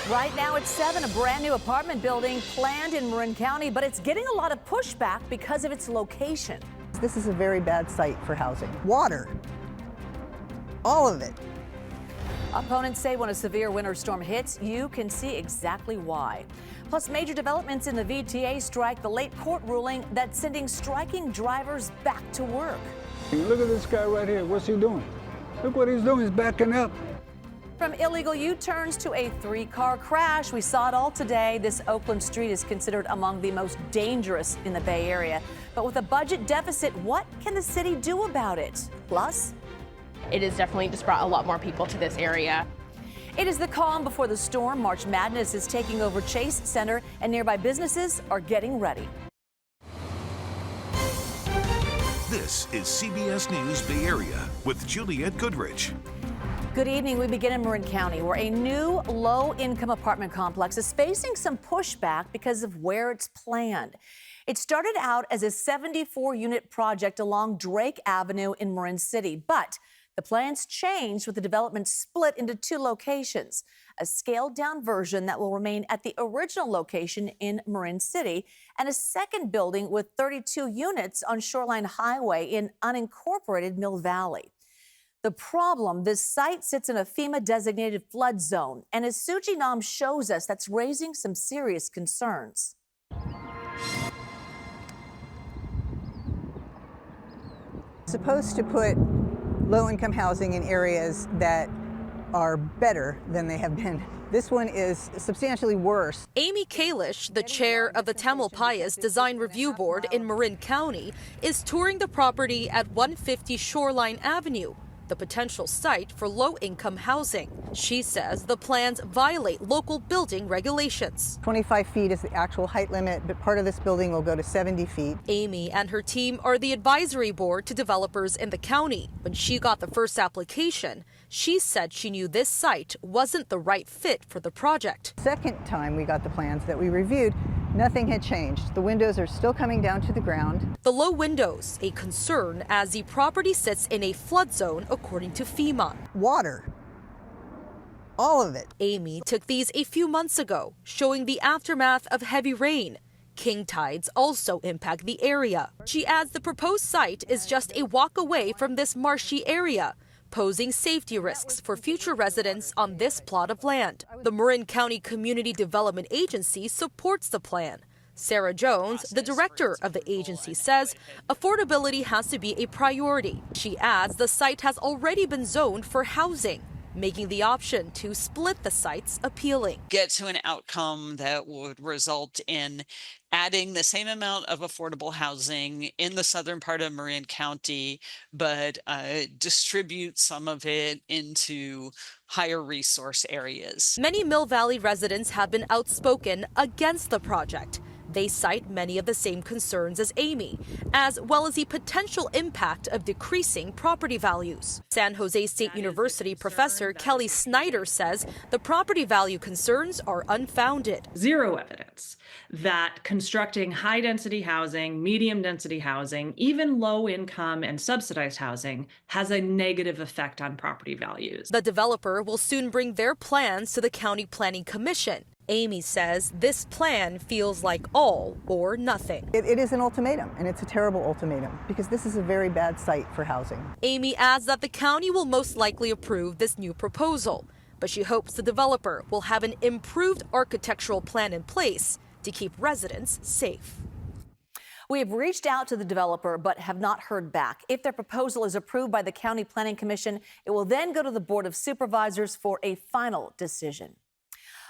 Right now at 7, a brand new apartment building planned in Marin County, but it's getting a lot of pushback because of its location. This is a very bad site for housing. Water, all of it. Opponents say when a severe winter storm hits, you can see exactly why. Plus, major developments in the VTA strike, the late court ruling that's sending striking drivers back to work. Look at this guy right here. What's he doing? Look what he's doing. He's backing up. From illegal U-turns to a 3-car crash, we saw it all today. This Oakland street is considered among the most dangerous in the Bay Area. But with a budget deficit, what can the city do about it? Plus, it has definitely just brought a lot more people to this area. It is the calm before the storm. March Madness is taking over Chase Center, and nearby businesses are getting ready. This is CBS News Bay Area with Juliette Goodrich. Good evening. We begin in Marin County, where a new low-income apartment complex is facing some pushback because of where it's planned. It started out as a 74-unit project along Drake Avenue in Marin City, but the plans changed with the development split into 2 locations, a scaled-down version that will remain at the original location in Marin City, and a second building with 32 units on Shoreline Highway in unincorporated Mill Valley. The problem, this site sits in a FEMA-designated flood zone, and as Suji Nam shows us, that's raising some serious concerns. Supposed to put low-income housing in areas that are better than they have been. This one is substantially worse. Amy Kalish, the chair of the Tamalpais Design Review Board in Marin County, is touring the property at 150 Shoreline Avenue, the potential site for low-income housing. She says the plans violate local building regulations. 25 feet is the actual height limit, but part of this building will go to 70 feet. Amy and her team are the advisory board to developers in the county. When she got the first application, she said she knew this site wasn't the right fit for the project. Second time we got the plans that we reviewed, nothing had changed. The windows are still coming down to the ground. The low windows, a concern as the property sits in a flood zone, according to FEMA. Water, all of it. Amy took these a few months ago, showing the aftermath of heavy rain. King tides also impact the area. She adds the proposed site is just a walk away from this marshy area, posing safety risks for future residents on this plot of land. The Marin County Community Development Agency supports the plan. Sarah Jones, the director of the agency, says affordability has to be a priority. She adds the site has already been zoned for housing, making the option to split the sites appealing. Get to an outcome that would result in adding the same amount of affordable housing in the southern part of Marin County, but distribute some of it into higher resource areas. Many Mill Valley residents have been outspoken against the project. They cite many of the same concerns as Amy, as well as the potential impact of decreasing property values. San Jose State University professor Kelly Snyder says the property value concerns are unfounded. Zero evidence that constructing high-density housing, medium-density housing, even low-income and subsidized housing has a negative effect on property values. The developer will soon bring their plans to the County Planning Commission. Amy says this plan feels like all or nothing. It is an ultimatum, and it's a terrible ultimatum, because this is a very bad site for housing. Amy adds that the county will most likely approve this new proposal, but she hopes the developer will have an improved architectural plan in place to keep residents safe. We have reached out to the developer but have not heard back. If their proposal is approved by the County Planning Commission, it will then go to the Board of Supervisors for a final decision.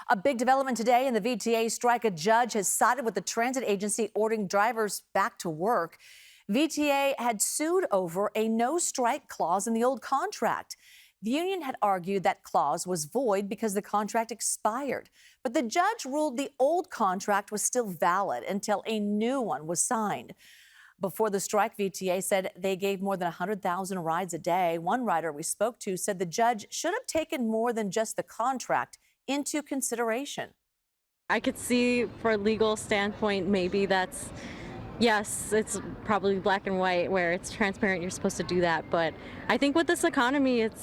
A big development today in the VTA strike. A judge has sided with the transit agency ordering drivers back to work. VTA had sued over a no-strike clause in the old contract. The union had argued that clause was void because the contract expired. But the judge ruled the old contract was still valid until a new one was signed. Before the strike, VTA said they gave more than 100,000 rides a day. One rider we spoke to said the judge should have taken more than just the contract into consideration. I could see for a legal standpoint, maybe that's, yes, it's probably black and white where it's transparent, you're supposed to do that. But I think with this economy, it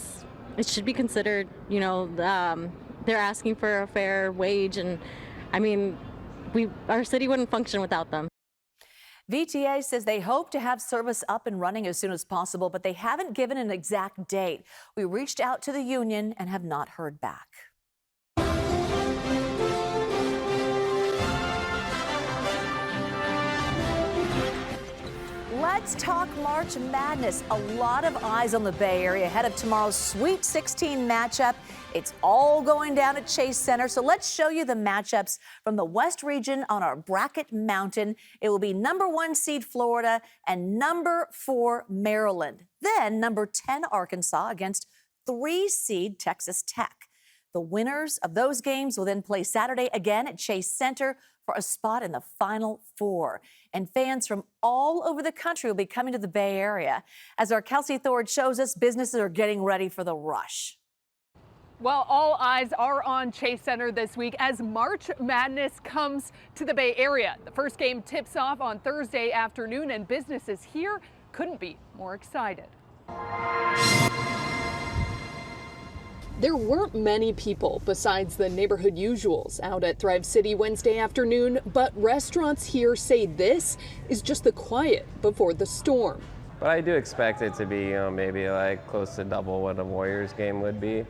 should be considered, they're asking for a fair wage, and I mean, our city wouldn't function without them. VTA says they hope to have service up and running as soon as possible, but they haven't given an exact date. We reached out to the union and have not heard back. Let's talk March Madness. A lot of eyes on the Bay Area ahead of tomorrow's Sweet 16 matchup. It's all going down at Chase Center. So let's show you the matchups from the West region on our bracket mountain. It will be number 1 seed Florida and number 4 Maryland. Then number 10 Arkansas against 3 seed Texas Tech. The winners of those games will then play Saturday again at Chase Center for a spot in the Final Four. And fans from all over the country will be coming to the Bay Area. As our Kelsey Thord shows us, businesses are getting ready for the rush. Well, all eyes are on Chase Center this week as March Madness comes to the Bay Area. The first game tips off on Thursday afternoon, and businesses here couldn't be more excited. There weren't many people besides the neighborhood usuals out at Thrive City Wednesday afternoon, but restaurants here say this is just the quiet before the storm. But I do expect it to be, maybe like close to double what a Warriors game would be.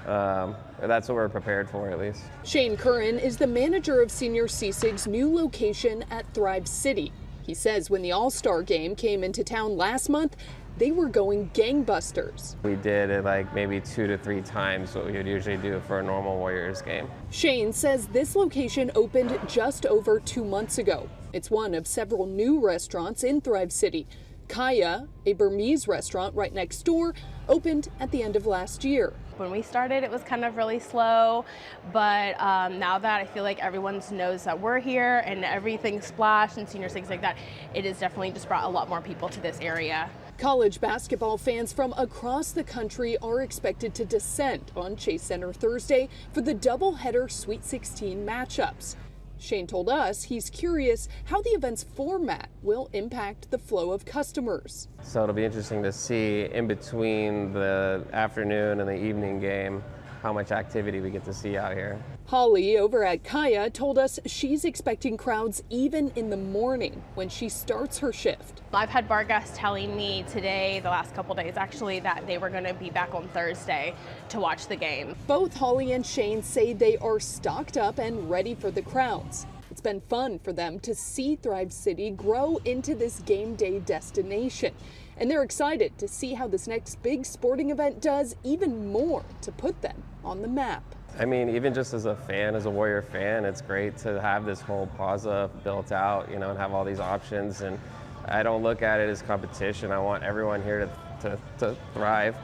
That's what we're prepared for, at least. Shane Curran is the manager of Senior Seasig's new location at Thrive City. He says when the All-Star game came into town last month, they were going gangbusters. We did it like maybe 2 to 3 times what we would usually do for a normal Warriors game. Shane says this location opened just over 2 months ago. It's one of several new restaurants in Thrive City. Kaya, a Burmese restaurant right next door, opened at the end of last year. When we started, it was kind of really slow, but now that I feel like everyone knows that we're here and everything's splashed and senior things like that, it has definitely just brought a lot more people to this area. College basketball fans from across the country are expected to descend on Chase Center Thursday for the doubleheader Sweet 16 matchups. Shane told us he's curious how the event's format will impact the flow of customers. So it'll be interesting to see in between the afternoon and the evening game how much activity we get to see out here. Holly over at Kaya told us she's expecting crowds even in the morning when she starts her shift. I've had bar guests telling me today, the last couple days actually, that they were going to be back on Thursday to watch the game. Both Holly and Shane say they are stocked up and ready for the crowds. It's been fun for them to see Thrive City grow into this game day destination. And they're excited to see how this next big sporting event does even more to put them on the map. I mean, even just as a fan, as a Warrior fan, it's great to have this whole plaza built out, and have all these options. And I don't look at it as competition. I want everyone here to thrive,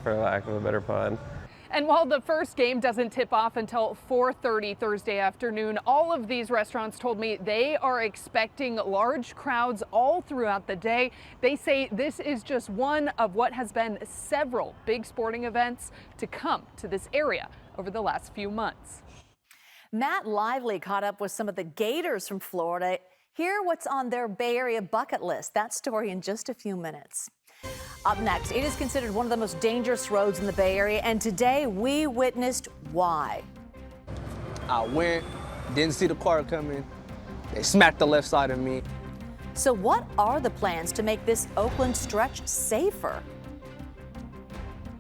for lack of a better pun. And while the first game doesn't tip off until 4:30 Thursday afternoon, all of these restaurants told me they are expecting large crowds all throughout the day. They say this is just one of what has been several big sporting events to come to this area over the last few months. Matt Lively caught up with some of the Gators from Florida. Hear what's on their Bay Area bucket list. That story in just a few minutes. Up next, it is considered one of the most dangerous roads in the Bay Area, and today we witnessed why. I went, didn't see the car coming. They smacked the left side of me. So what are the plans to make this Oakland stretch safer?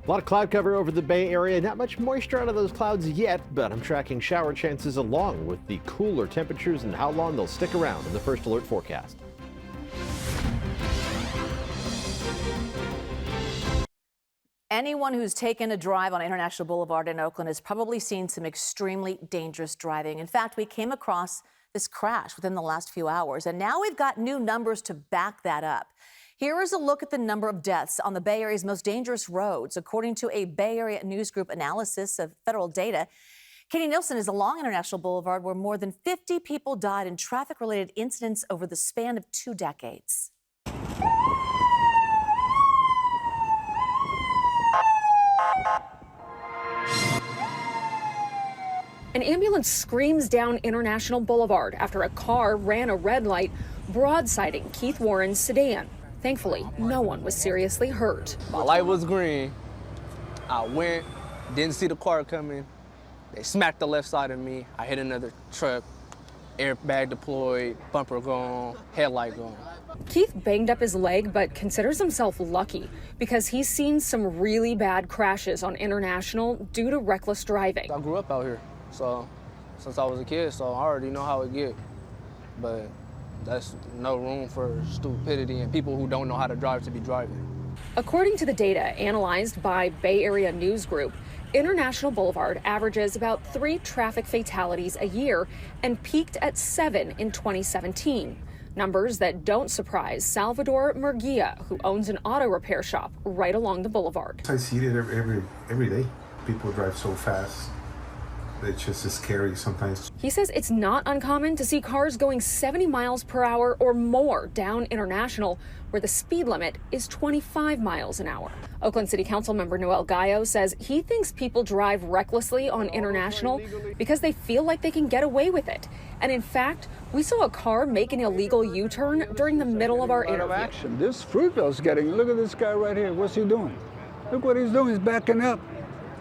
A lot of cloud cover over the Bay Area. Not much moisture out of those clouds yet, but I'm tracking shower chances along with the cooler temperatures and how long they'll stick around in the first alert forecast. Anyone who's taken a drive on International Boulevard in Oakland has probably seen some extremely dangerous driving. In fact, we came across this crash within the last few hours, and now we've got new numbers to back that up. Here is a look at the number of deaths on the Bay Area's most dangerous roads. According to a Bay Area News Group analysis of federal data, Katie Nielsen is along International Boulevard where more than 50 people died in traffic-related incidents over the span of 2 decades. An ambulance screams down International Boulevard after a car ran a red light, broadsiding Keith Warren's sedan. Thankfully, no one was seriously hurt. My light was green. I went, didn't see the car coming. They smacked the left side of me. I hit another truck, airbag deployed, bumper gone, headlight gone. Keith banged up his leg, but considers himself lucky because he's seen some really bad crashes on International due to reckless driving. I grew up out here, so since I was a kid, so I already know how it get. But that's no room for stupidity and people who don't know how to drive to be driving. According to the data analyzed by Bay Area News Group, International Boulevard averages about 3 traffic fatalities a year and peaked at 7 in 2017. Numbers that don't surprise Salvador Murguia, who owns an auto repair shop right along the boulevard. I see it every day. People drive so fast. It's just scary sometimes. He says it's not uncommon to see cars going 70 miles per hour or more down International, where the speed limit is 25 miles an hour. Oakland City Council member Noel Gallo says he thinks people drive recklessly on International because they feel like they can get away with it. And in fact, we saw a car make an illegal U-turn during the middle of our interview. This Fruitvale's getting, look at this guy right here. What's he doing? Look what he's doing, he's backing up.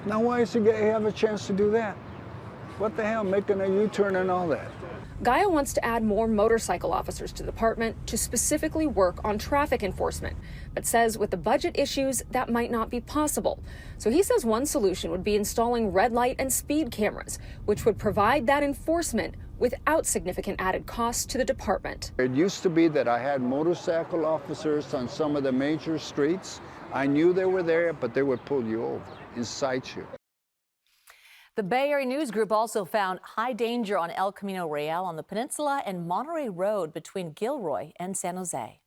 Now why does he have a chance to do that? What the hell, making a U-turn and all that? Gaia wants to add more motorcycle officers to the department to specifically work on traffic enforcement, but says with the budget issues, that might not be possible. So he says one solution would be installing red light and speed cameras, which would provide that enforcement without significant added costs to the department. It used to be that I had motorcycle officers on some of the major streets. I knew they were there, but they would pull you over, incite you. The Bay Area News Group also found high danger on El Camino Real on the peninsula and Monterey Road between Gilroy and San Jose.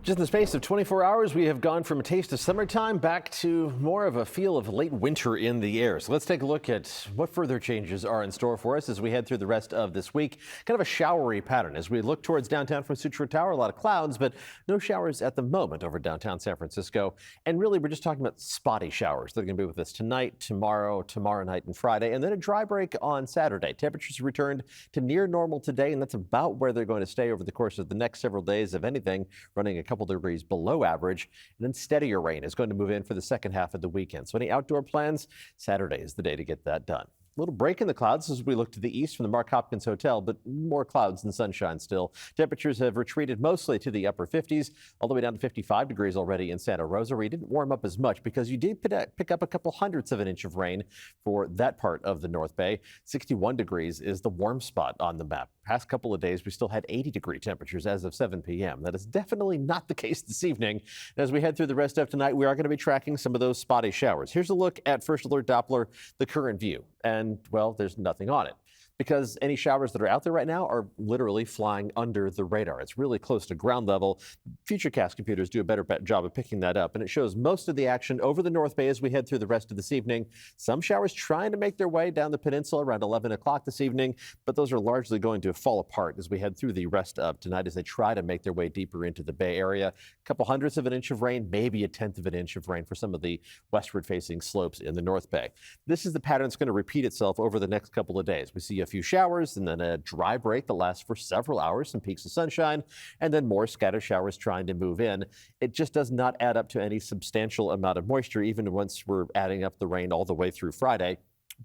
Just in the space of 24 hours, we have gone from a taste of summertime back to more of a feel of late winter in the air. So let's take a look at what further changes are in store for us as we head through the rest of this week. Kind of a showery pattern as we look towards downtown from Sutro Tower. A lot of clouds, but no showers at the moment over downtown San Francisco. And really, we're just talking about spotty showers. They're going to be with us tonight, tomorrow night, and Friday, and then a dry break on Saturday. Temperatures returned to near normal today, and that's about where they're going to stay over the course of the next several days, if anything, running a couple degrees below average. And then steadier rain is going to move in for the second half of the weekend. So any outdoor plans, Saturday is the day to get that done. A little break in the clouds as we look to the east from the Mark Hopkins Hotel, but more clouds than sunshine still. Temperatures have retreated mostly to the upper 50s, all the way down to 55 degrees already in Santa Rosa, where you didn't warm up as much because you did pick up a couple hundredths of an inch of rain for that part of the North Bay. 61 degrees is the warm spot on the map. Past couple of days, we still had 80-degree temperatures as of 7 p.m. That is definitely not the case this evening. As we head through the rest of tonight, we are going to be tracking some of those spotty showers. Here's a look at First Alert Doppler, the current view. And, well, there's nothing on it because any showers that are out there right now are literally flying under the radar. It's really close to ground level. Futurecast computers do a better job of picking that up, and it shows most of the action over the North Bay as we head through the rest of this evening. Some showers trying to make their way down the peninsula around 11 o'clock this evening, but those are largely going to fall apart as we head through the rest of tonight as they try to make their way deeper into the Bay Area. A couple hundredths of an inch of rain, maybe a tenth of an inch of rain for some of the westward-facing slopes in the North Bay. This is the pattern that's going to repeat itself over the next couple of days. We see a few showers and then a dry break that lasts for several hours, some peaks of sunshine, and then more scattered showers trying to move in. It just does not add up to any substantial amount of moisture, even once we're adding up the rain all the way through Friday.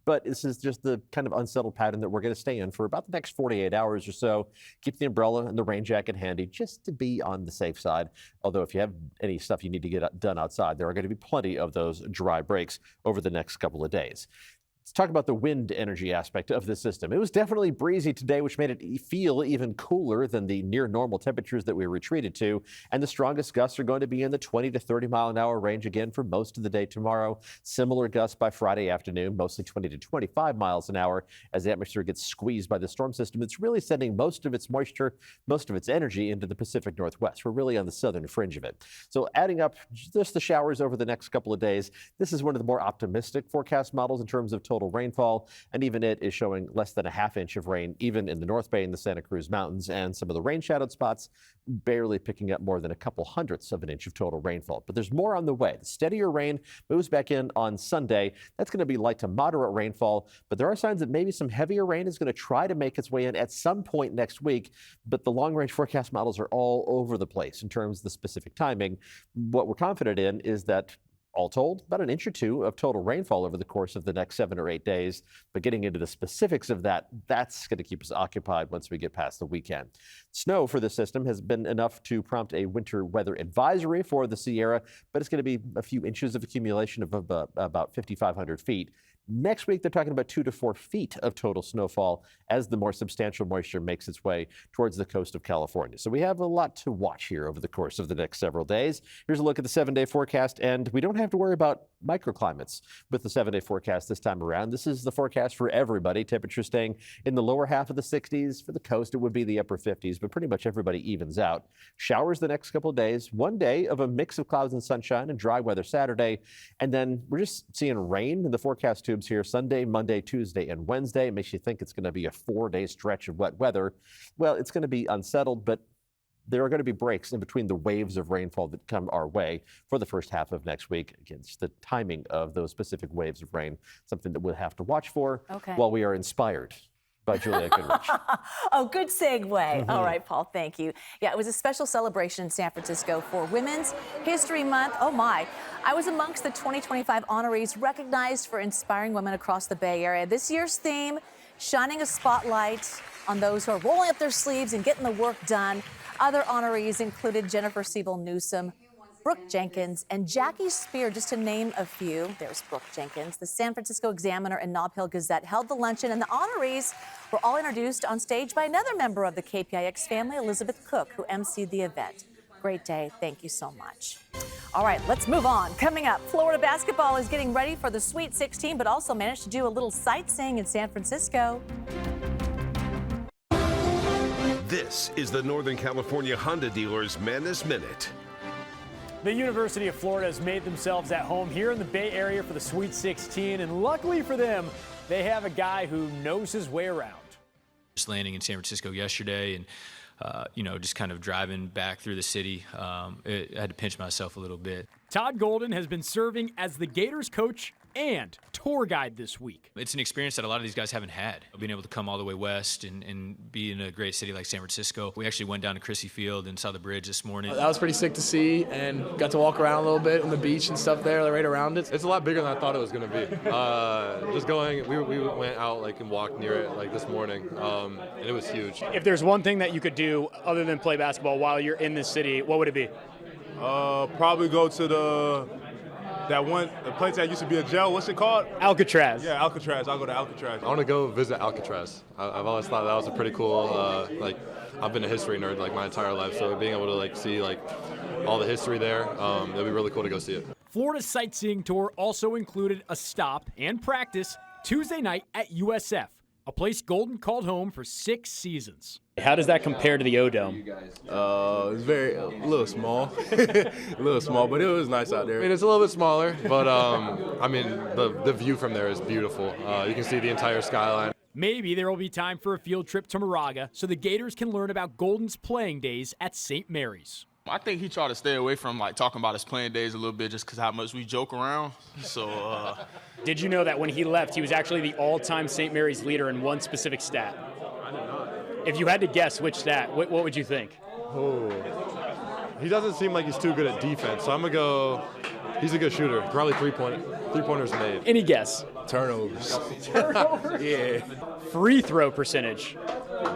But this is just the kind of unsettled pattern that we're going to stay in for about the next 48 hours or so. Keep the umbrella and the rain jacket handy just to be on the safe side. Although if you have any stuff you need to get done outside, there are going to be plenty of those dry breaks over the next couple of days. Let's talk about the wind energy aspect of the system. It was definitely breezy today, which made it feel even cooler than the near normal temperatures that we retreated to. And the strongest gusts are going to be in the 20 to 30 mile an hour range again for most of the day tomorrow. Similar gusts by Friday afternoon, mostly 20 to 25 miles an hour as the atmosphere gets squeezed by the storm system. It's really sending most of its moisture, most of its energy into the Pacific Northwest. We're really on the southern fringe of it. So adding up just the showers over the next couple of days, this is one of the more optimistic forecast models in terms of total rainfall, and even it is showing less than a half inch of rain even in the North Bay and the Santa Cruz Mountains, and some of the rain shadowed spots barely picking up more than a couple hundredths of an inch of total rainfall. But there's more on the way. The steadier rain moves back in on Sunday. That's going to be light to moderate rainfall, but there are signs that maybe some heavier rain is going to try to make its way in at some point next week. But the long range forecast models are all over the place in terms of the specific timing. What we're confident in is that All told, about an inch or two of total rainfall over the course of the next 7 or 8 days. But getting into the specifics of that's going to keep us occupied once we get past the weekend. Snow for this system has been enough to prompt a winter weather advisory for the Sierra, but it's going to be a few inches of accumulation of about 5,500 feet. Next week, they're talking about 2 to 4 feet of total snowfall as the more substantial moisture makes its way towards the coast of California. So we have a lot to watch here over the course of the next several days. Here's a look at the 7-day forecast, and we don't have to worry about microclimates with the 7-day forecast this time around. This is the forecast for everybody. Temperatures staying in the lower half of the 60s. For the coast, it would be the upper 50s, but pretty much everybody evens out. Showers the next couple of days. One day of a mix of clouds and sunshine and dry weather Saturday, and then we're just seeing rain in the forecast tubes here Sunday, Monday, Tuesday, and Wednesday. It makes you think it's going to be a 4-day stretch of wet weather. Well, it's going to be unsettled, but there are going to be breaks in between the waves of rainfall that come our way for the first half of next week. Again, it's the timing of those specific waves of rain, something that we'll have to watch for while we are inspired by Juliette Goodrich. Oh, good segue. All right, Paul, thank you. Yeah, it was a special celebration in San Francisco for Women's History Month. Oh, my. I was amongst the 2025 honorees recognized for inspiring women across the Bay Area. This year's theme, shining a spotlight on those who are rolling up their sleeves and getting the work done. Other honorees included Jennifer Siebel Newsom, Brooke Jenkins, and Jackie Spear, just to name a few. There's Brooke Jenkins. The San Francisco Examiner and Nob Hill Gazette held the luncheon, and the honorees were all introduced on stage by another member of the KPIX family, Elizabeth Cook, who emceed the event. Great day. Thank you so much. All right, let's move on. Coming up, Florida basketball is getting ready for the Sweet 16, but also managed to do a little sightseeing in San Francisco. This is the Northern California Honda dealers Madness Minute. The University of Florida has made themselves at home here in the Bay Area for the Sweet 16, and luckily for them, they have a guy who knows his way around. Just landing in San Francisco yesterday and, just kind of driving back through the city, I had to pinch myself a little bit. Todd Golden has been serving as the Gators coach and tour guide this week. It's an experience that a lot of these guys haven't had. Being able to come all the way west and be in a great city like San Francisco. We actually went down to Chrissy Field and saw the bridge this morning. That was pretty sick to see, and got to walk around a little bit on the beach and stuff there, right around it. It's a lot bigger than I thought it was going to be. Just going, we went out and walked near it this morning, and it was huge. If there's one thing that you could do other than play basketball while you're in this city, what would it be? Probably go to the place that used to be a jail. What's it called? Alcatraz. Yeah, Alcatraz. I'll go to Alcatraz. I want to go visit Alcatraz. I've always thought that was a pretty cool, I've been a history nerd my entire life, so being able to see all the history there, it'd be really cool to go see it. Florida's sightseeing tour also included a stop and practice Tuesday night at USF, a place Golden called home for 6 seasons. How does that compare to the O-Dome? It's a little small, but it was nice out there. I mean, it's a little bit smaller, but the view from there is beautiful. You can see the entire skyline. Maybe there will be time for a field trip to Moraga so the Gators can learn about Golden's playing days at St. Mary's. I think he tried to stay away from talking about his playing days a little bit just because how much we joke around. So. Did you know that when he left, he was actually the all-time St. Mary's leader in one specific stat? I did not. If you had to guess which stat, what would you think? Oh, he doesn't seem like he's too good at defense, so I'm gonna go. He's a good shooter. Probably three-pointers made. Any guess? Turnovers. Turnovers? Yeah. Free throw percentage.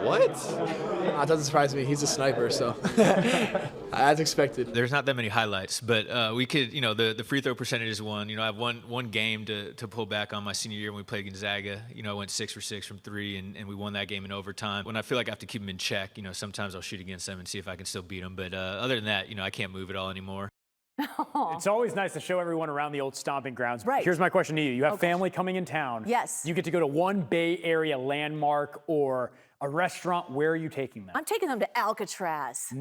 What? That doesn't surprise me. He's a sniper, so as expected. There's not that many highlights, but we could, the free throw percentage is one. I have one game to pull back on my senior year when we played Gonzaga. I went 6 for 6 from 3, and we won that game in overtime. When I feel like I have to keep them in check, sometimes I'll shoot against them and see if I can still beat them. But other than that, I can't move it all anymore. It's always nice to show everyone around the old stomping grounds. Right. Here's my question to you. You have family coming in town. Yes. You get to go to one Bay Area landmark or a restaurant. Where are you taking them? I'm taking them to Alcatraz.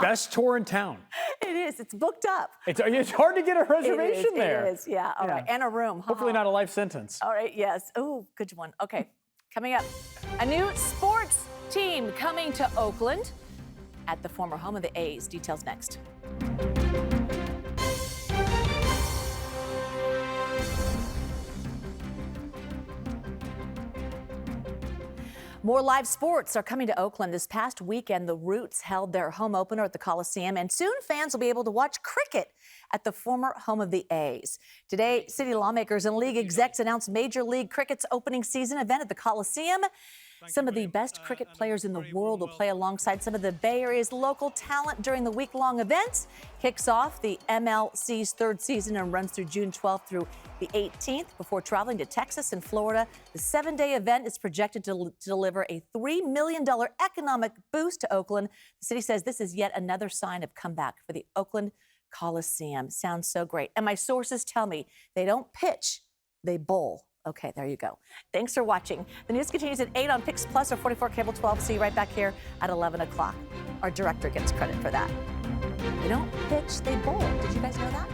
Best tour in town. It is. It's booked up. It's hard to get a reservation there. It is, yeah. All right. And a room. Hopefully not a life sentence. All right, yes. Oh, good one. Okay, coming up. A new sports team coming to Oakland at the former home of the A's. Details next. More live sports are coming to Oakland. This past weekend, the Roots held their home opener at the Coliseum, and soon fans will be able to watch cricket at the former home of the A's. Today, city lawmakers and league execs announced Major League Cricket's opening season event at the Coliseum. Some of the best cricket players in the world will play alongside some of the Bay Area's local talent during the week-long event. Kicks off the MLC's third season and runs through June 12th through the 18th before traveling to Texas and Florida. The 7-day event is projected to deliver a $3 million economic boost to Oakland. The city says this is yet another sign of comeback for the Oakland Coliseum. Sounds so great. And my sources tell me they don't pitch, they bowl. Okay, there you go. Thanks for watching. The news continues at 8 on PIX Plus or 44 Cable 12. See you right back here at 11 o'clock. Our director gets credit for that. They don't pitch, they bowl. Did you guys know that?